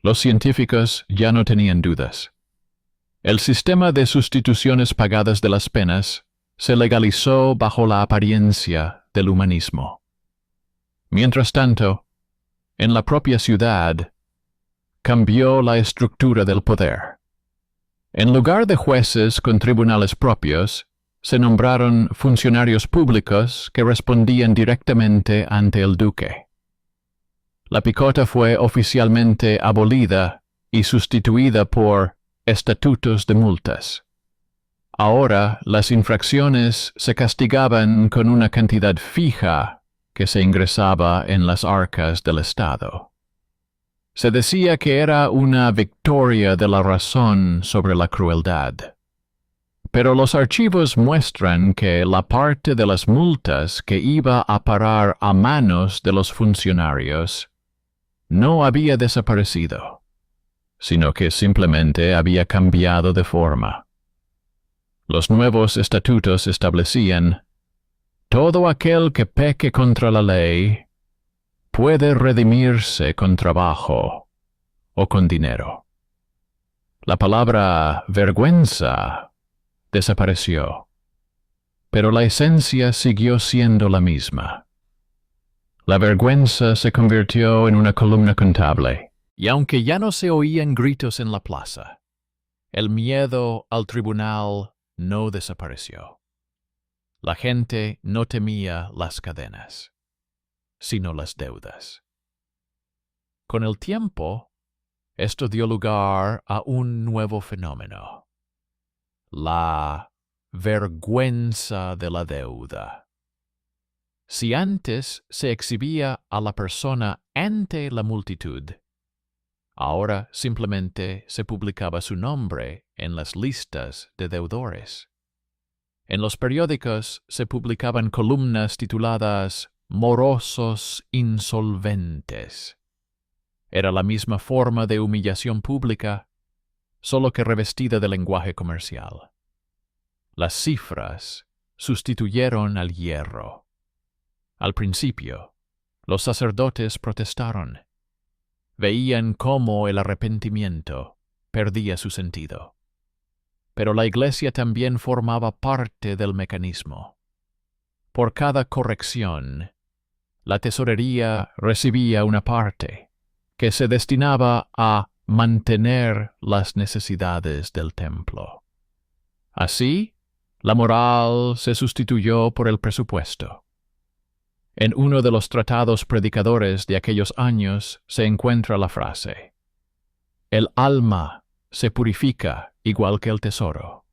Los científicos ya no tenían dudas. El sistema de sustituciones pagadas de las penas se legalizó bajo la apariencia del humanismo. Mientras tanto, en la propia ciudad, cambió la estructura del poder. En lugar de jueces con tribunales propios, se nombraron funcionarios públicos que respondían directamente ante el duque. La picota fue oficialmente abolida y sustituida por estatutos de multas. Ahora las infracciones se castigaban con una cantidad fija que se ingresaba en las arcas del Estado. Se decía que era una victoria de la razón sobre la crueldad. Pero los archivos muestran que la parte de las multas que iba a parar a manos de los funcionarios no había desaparecido, sino que simplemente había cambiado de forma. Los nuevos estatutos establecían: todo aquel que peque contra la ley puede redimirse con trabajo o con dinero. La palabra vergüenza desapareció, pero la esencia siguió siendo la misma. La vergüenza se convirtió en una columna contable, y aunque ya no se oían gritos en la plaza, el miedo al tribunal no desapareció. La gente no temía las cadenas, sino las deudas. Con el tiempo, esto dio lugar a un nuevo fenómeno: la vergüenza de la deuda. Si antes se exhibía a la persona ante la multitud, ahora simplemente se publicaba su nombre en las listas de deudores. En los periódicos se publicaban columnas tituladas «Morosos insolventes». Era la misma forma de humillación pública, solo que revestida de lenguaje comercial. Las cifras sustituyeron al hierro. Al principio, los sacerdotes protestaron. Veían cómo el arrepentimiento perdía su sentido. Pero la Iglesia también formaba parte del mecanismo. Por cada corrección, la tesorería recibía una parte que se destinaba a mantener las necesidades del templo. Así, la moral se sustituyó por el presupuesto. En uno de los tratados predicadores de aquellos años se encuentra la frase: «El alma se purifica igual que el tesoro,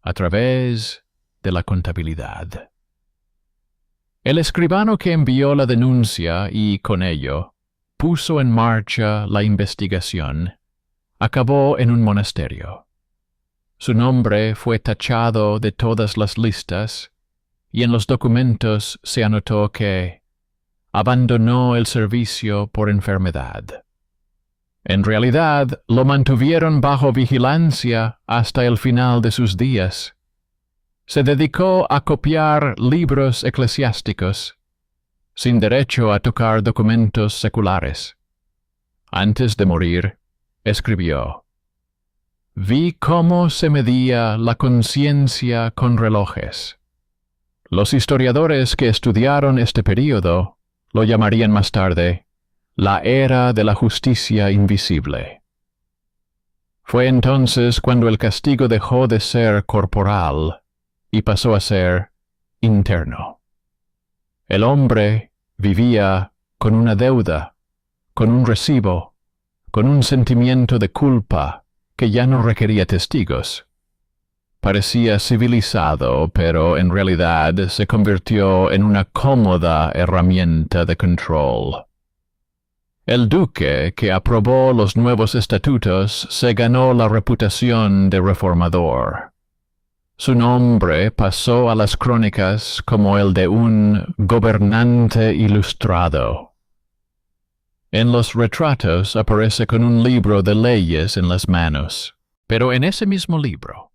a través de la contabilidad». El escribano que envió la denuncia y, con ello, puso en marcha la investigación, acabó en un monasterio. Su nombre fue tachado de todas las listas, y en los documentos se anotó que abandonó el servicio por enfermedad. En realidad, lo mantuvieron bajo vigilancia hasta el final de sus días. Se dedicó a copiar libros eclesiásticos, sin derecho a tocar documentos seculares. Antes de morir, escribió: «Vi cómo se medía la conciencia con relojes». Los historiadores que estudiaron este período lo llamarían más tarde la era de la justicia invisible. Fue entonces cuando el castigo dejó de ser corporal y pasó a ser interno. El hombre vivía con una deuda, con un recibo, con un sentimiento de culpa que ya no requería testigos. Parecía civilizado, pero en realidad se convirtió en una cómoda herramienta de control. El duque que aprobó los nuevos estatutos se ganó la reputación de reformador. Su nombre pasó a las crónicas como el de un gobernante ilustrado. En los retratos aparece con un libro de leyes en las manos, pero en ese mismo libro,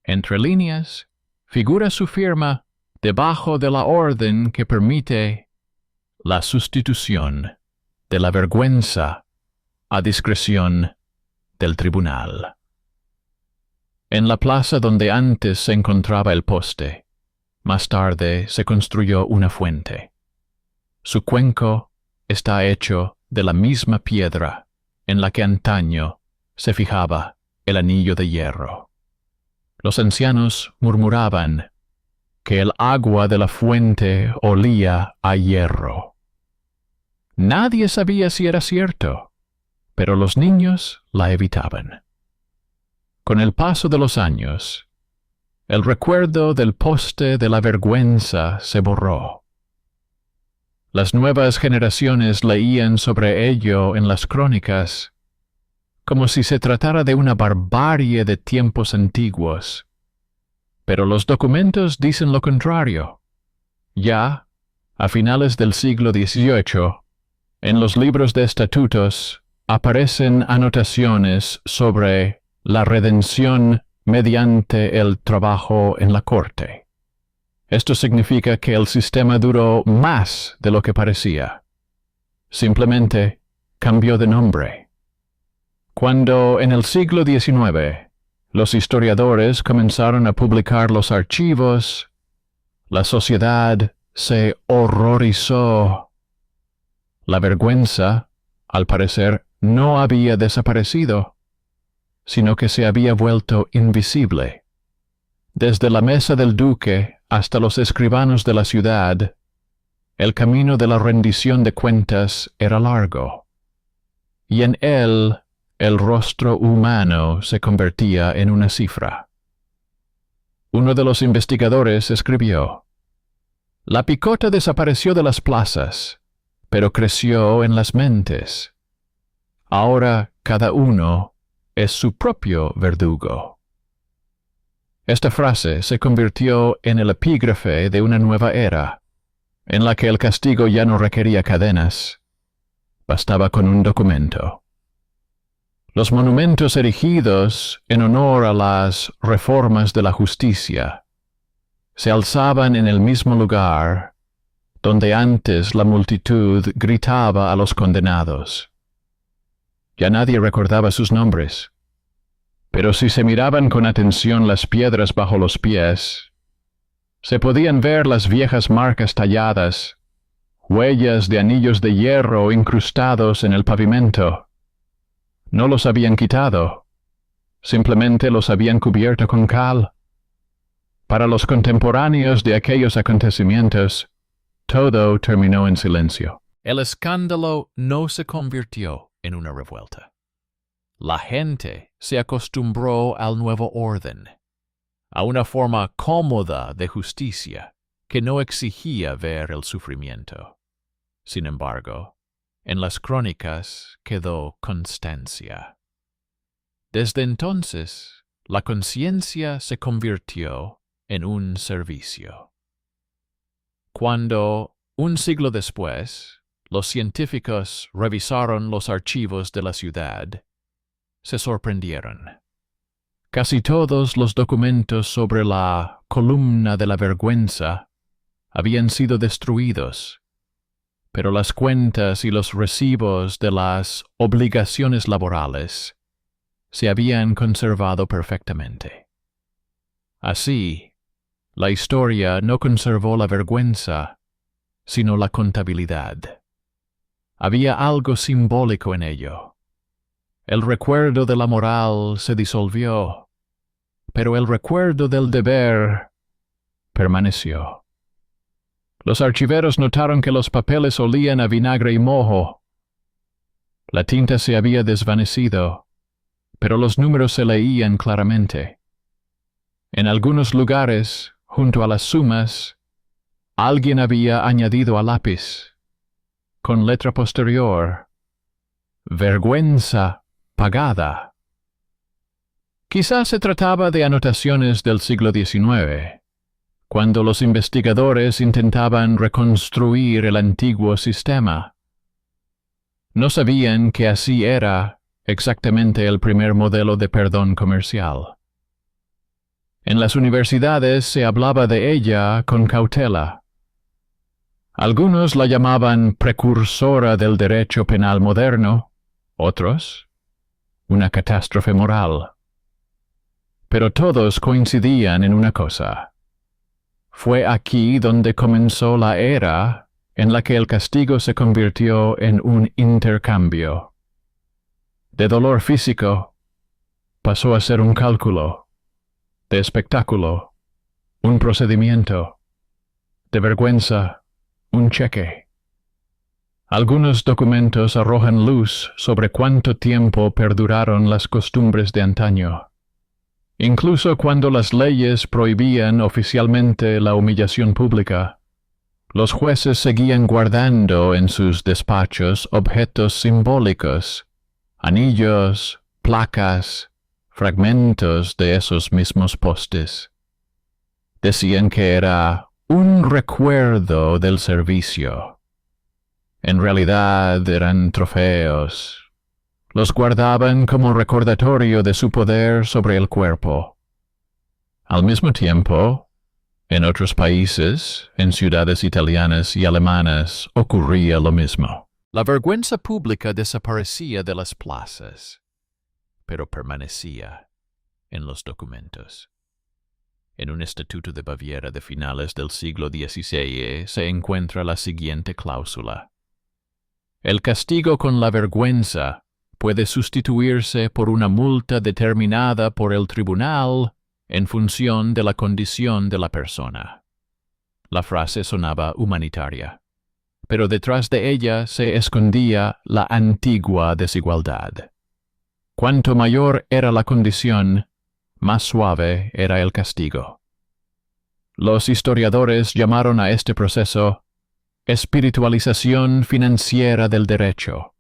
entre líneas, figura su firma debajo de la orden que permite la sustitución de la vergüenza a discreción del tribunal. En la plaza donde antes se encontraba el poste, más tarde se construyó una fuente. Su cuenco está hecho de la misma piedra en la que antaño se fijaba el anillo de hierro. Los ancianos murmuraban que el agua de la fuente olía a hierro. Nadie sabía si era cierto, pero los niños la evitaban. Con el paso de los años, el recuerdo del poste de la vergüenza se borró. Las nuevas generaciones leían sobre ello en las crónicas, como si se tratara de una barbarie de tiempos antiguos. Pero los documentos dicen lo contrario. Ya, a finales del siglo XVIII, en los libros de estatutos aparecen anotaciones sobre la redención mediante el trabajo en la corte. Esto significa que el sistema duró más de lo que parecía. Simplemente cambió de nombre. Cuando en el siglo XIX los historiadores comenzaron a publicar los archivos, la sociedad se horrorizó. La vergüenza, al parecer, no había desaparecido, sino que se había vuelto invisible. Desde la mesa del duque hasta los escribanos de la ciudad, el camino de la rendición de cuentas era largo, y en él el rostro humano se convertía en una cifra. Uno de los investigadores escribió: «La picota desapareció de las plazas, pero creció en las mentes. Ahora cada uno es su propio verdugo». Esta frase se convirtió en el epígrafe de una nueva era, en la que el castigo ya no requería cadenas, bastaba con un documento. Los monumentos erigidos en honor a las reformas de la justicia se alzaban en el mismo lugar donde antes la multitud gritaba a los condenados. Ya nadie recordaba sus nombres, pero si se miraban con atención las piedras bajo los pies, se podían ver las viejas marcas talladas, huellas de anillos de hierro incrustados en el pavimento. No los habían quitado, simplemente los habían cubierto con cal. Para los contemporáneos de aquellos acontecimientos, todo terminó en silencio. El escándalo no se convirtió en una revuelta. La gente se acostumbró al nuevo orden, a una forma cómoda de justicia que no exigía ver el sufrimiento. Sin embargo, en las crónicas quedó constancia. Desde entonces, la conciencia se convirtió en un servicio. Cuando, un siglo después, los científicos revisaron los archivos de la ciudad, se sorprendieron. Casi todos los documentos sobre la columna de la vergüenza habían sido destruidos, pero las cuentas y los recibos de las obligaciones laborales se habían conservado perfectamente. Así, la historia no conservó la vergüenza, sino la contabilidad. Había algo simbólico en ello. El recuerdo de la moral se disolvió, pero el recuerdo del deber permaneció. Los archiveros notaron que los papeles olían a vinagre y moho. La tinta se había desvanecido, pero los números se leían claramente. En algunos lugares, junto a las sumas, alguien había añadido a lápiz, con letra posterior, vergüenza pagada. Quizás se trataba de anotaciones del siglo XIX, cuando los investigadores intentaban reconstruir el antiguo sistema. No sabían que así era exactamente el primer modelo de perdón comercial. En las universidades se hablaba de ella con cautela. Algunos la llamaban precursora del derecho penal moderno, otros, una catástrofe moral. Pero todos coincidían en una cosa. Fue aquí donde comenzó la era en la que el castigo se convirtió en un intercambio. De dolor físico, pasó a ser un cálculo. De espectáculo, un procedimiento. De vergüenza, un cheque. Algunos documentos arrojan luz sobre cuánto tiempo perduraron las costumbres de antaño. Incluso cuando las leyes prohibían oficialmente la humillación pública, los jueces seguían guardando en sus despachos objetos simbólicos, anillos, placas, fragmentos de esos mismos postes. Decían que era un recuerdo del servicio. En realidad eran trofeos. Los guardaban como recordatorio de su poder sobre el cuerpo. Al mismo tiempo, en otros países, en ciudades italianas y alemanas, ocurría lo mismo. La vergüenza pública desaparecía de las plazas, pero permanecía en los documentos. En un estatuto de Baviera de finales del siglo XVI se encuentra la siguiente cláusula. El castigo con la vergüenza puede sustituirse por una multa determinada por el tribunal en función de la condición de la persona. La frase sonaba humanitaria, pero detrás de ella se escondía la antigua desigualdad. Cuanto mayor era la condición, más suave era el castigo. Los historiadores llamaron a este proceso espiritualización financiera del derecho.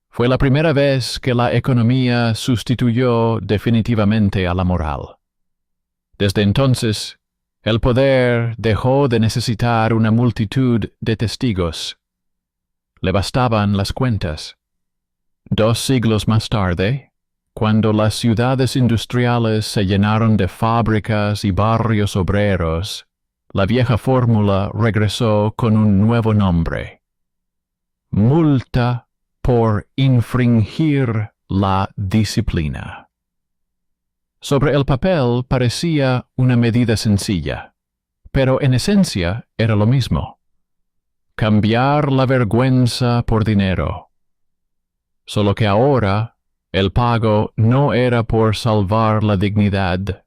Fue la primera vez que la economía sustituyó definitivamente a la moral. Desde entonces, el poder dejó de necesitar una multitud de testigos. Le bastaban las cuentas. 2 siglos más tarde, cuando las ciudades industriales se llenaron de fábricas y barrios obreros, la vieja fórmula regresó con un nuevo nombre: multa por infringir la disciplina. Sobre el papel parecía una medida sencilla, pero en esencia era lo mismo. Cambiar la vergüenza por dinero. Solo que ahora el pago no era por salvar la dignidad,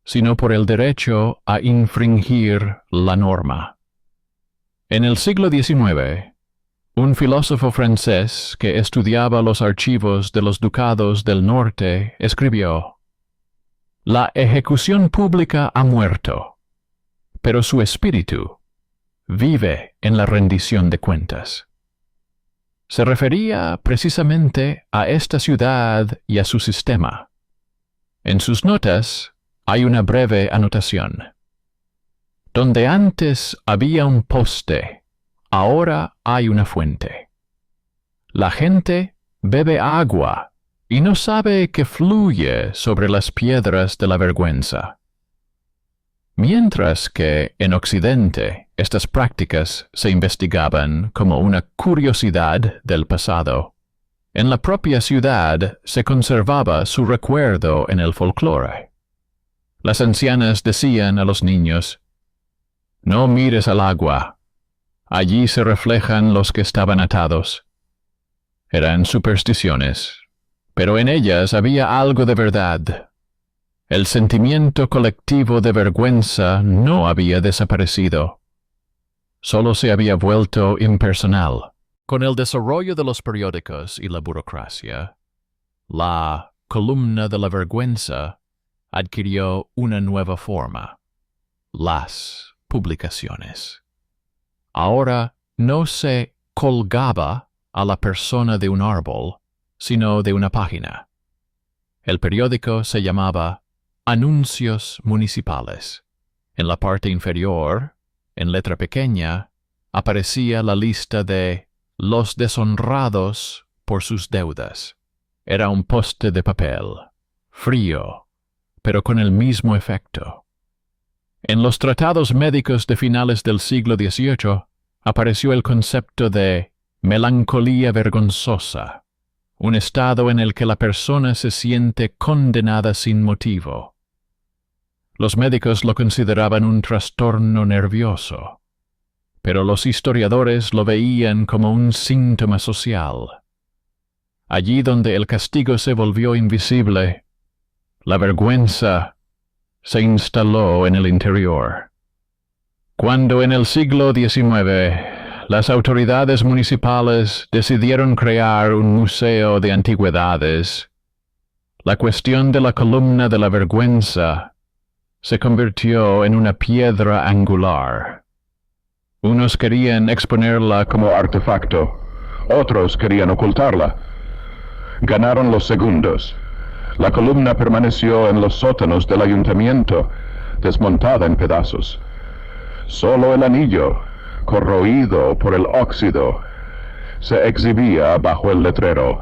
sino por el derecho a infringir la norma. En el siglo XIX, un filósofo francés que estudiaba los archivos de los ducados del norte escribió: «La ejecución pública ha muerto, pero su espíritu vive en la rendición de cuentas». Se refería precisamente a esta ciudad y a su sistema. En sus notas hay una breve anotación. Donde antes había un poste, ahora hay una fuente. La gente bebe agua y no sabe que fluye sobre las piedras de la vergüenza. Mientras que en Occidente estas prácticas se investigaban como una curiosidad del pasado, en la propia ciudad se conservaba su recuerdo en el folclore. Las ancianas decían a los niños: «No mires al agua, allí se reflejan los que estaban atados». Eran supersticiones, pero en ellas había algo de verdad. El sentimiento colectivo de vergüenza no había desaparecido. Solo se había vuelto impersonal. Con el desarrollo de los periódicos y la burocracia, la columna de la vergüenza adquirió una nueva forma: las publicaciones. Ahora no se colgaba a la persona de un árbol, sino de una página. El periódico se llamaba Anuncios Municipales. En la parte inferior, en letra pequeña, aparecía la lista de los deshonrados por sus deudas. Era un poste de papel, frío, pero con el mismo efecto. En los tratados médicos de finales del siglo XVIII apareció el concepto de melancolía vergonzosa, un estado en el que la persona se siente condenada sin motivo. Los médicos lo consideraban un trastorno nervioso, pero los historiadores lo veían como un síntoma social. Allí donde el castigo se volvió invisible, la vergüenza se instaló en el interior. Cuando en el siglo XIX las autoridades municipales decidieron crear un museo de antigüedades, la cuestión de la columna de la vergüenza se convirtió en una piedra angular. Unos querían exponerla como artefacto, otros querían ocultarla. Ganaron los segundos. La columna permaneció en los sótanos del ayuntamiento, desmontada en pedazos. Solo el anillo, corroído por el óxido, se exhibía bajo el letrero: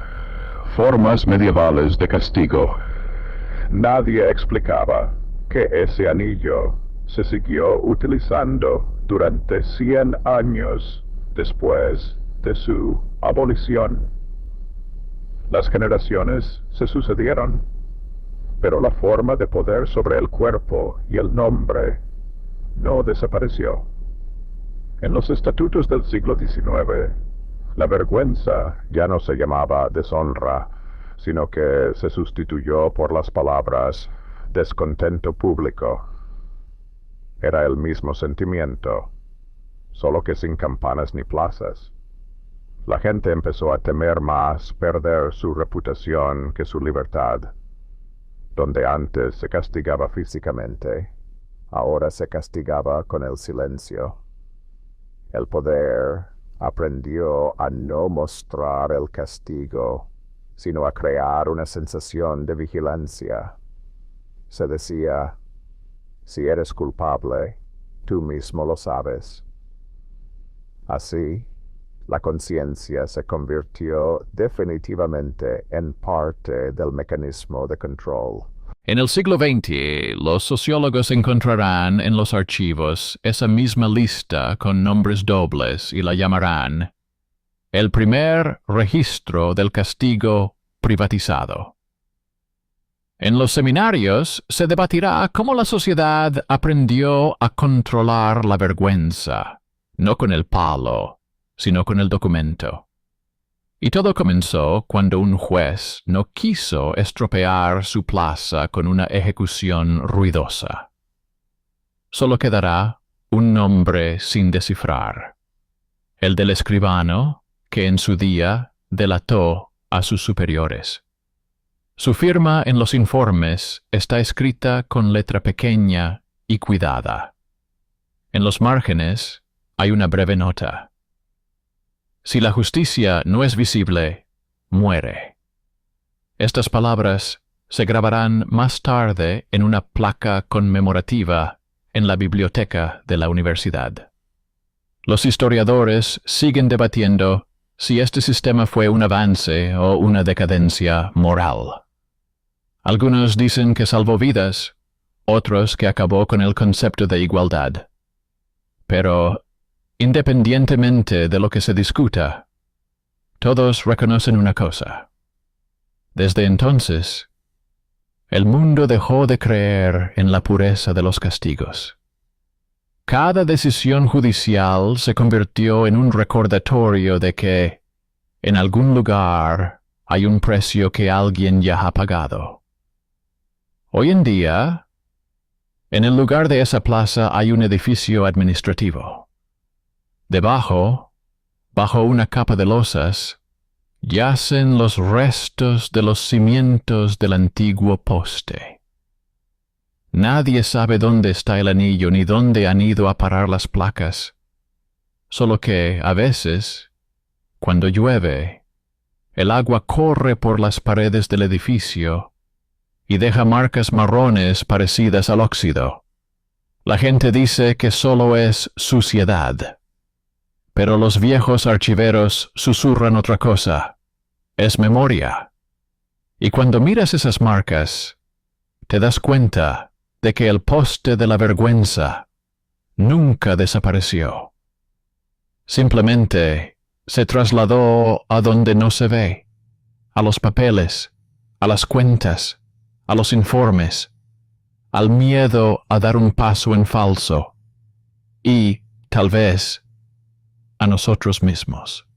formas medievales de castigo. Nadie explicaba que ese anillo se siguió utilizando durante 100 años después de su abolición. Las generaciones se sucedieron, pero la forma de poder sobre el cuerpo y el nombre no desapareció. En los estatutos del siglo XIX, la vergüenza ya no se llamaba deshonra, sino que se sustituyó por las palabras descontento público. Era el mismo sentimiento, solo que sin campanas ni plazas. La gente empezó a temer más perder su reputación que su libertad. Donde antes se castigaba físicamente, ahora se castigaba con el silencio. El poder aprendió a no mostrar el castigo, sino a crear una sensación de vigilancia. Se decía: si eres culpable, tú mismo lo sabes. Así, la conciencia se convirtió definitivamente en parte del mecanismo de control. En el siglo XX, los sociólogos encontrarán en los archivos esa misma lista con nombres dobles y la llamarán el primer registro del castigo privatizado. En los seminarios se debatirá cómo la sociedad aprendió a controlar la vergüenza, no con el palo, sino con el documento. Y todo comenzó cuando un juez no quiso estropear su plaza con una ejecución ruidosa. Solo quedará un nombre sin descifrar, el del escribano que en su día delató a sus superiores. Su firma en los informes está escrita con letra pequeña y cuidada. En los márgenes hay una breve nota: si la justicia no es visible, muere. Estas palabras se grabarán más tarde en una placa conmemorativa en la biblioteca de la universidad. Los historiadores siguen debatiendo si este sistema fue un avance o una decadencia moral. Algunos dicen que salvó vidas, otros que acabó con el concepto de igualdad. Pero independientemente de lo que se discuta, todos reconocen una cosa: desde entonces, el mundo dejó de creer en la pureza de los castigos. Cada decisión judicial se convirtió en un recordatorio de que, en algún lugar, hay un precio que alguien ya ha pagado. Hoy en día, en el lugar de esa plaza hay un edificio administrativo. Debajo, bajo una capa de losas, yacen los restos de los cimientos del antiguo poste. Nadie sabe dónde está el anillo ni dónde han ido a parar las placas, solo que, a veces, Cuando llueve, el agua corre por las paredes del edificio y deja marcas marrones parecidas al óxido. La gente dice que solo es suciedad, pero los viejos archiveros susurran otra cosa. Es memoria. Y cuando miras esas marcas, te das cuenta de que el poste de la vergüenza nunca desapareció. Simplemente se trasladó a donde no se ve, a los papeles, a las cuentas, a los informes, al miedo a dar un paso en falso y, tal vez, a nosotros mismos.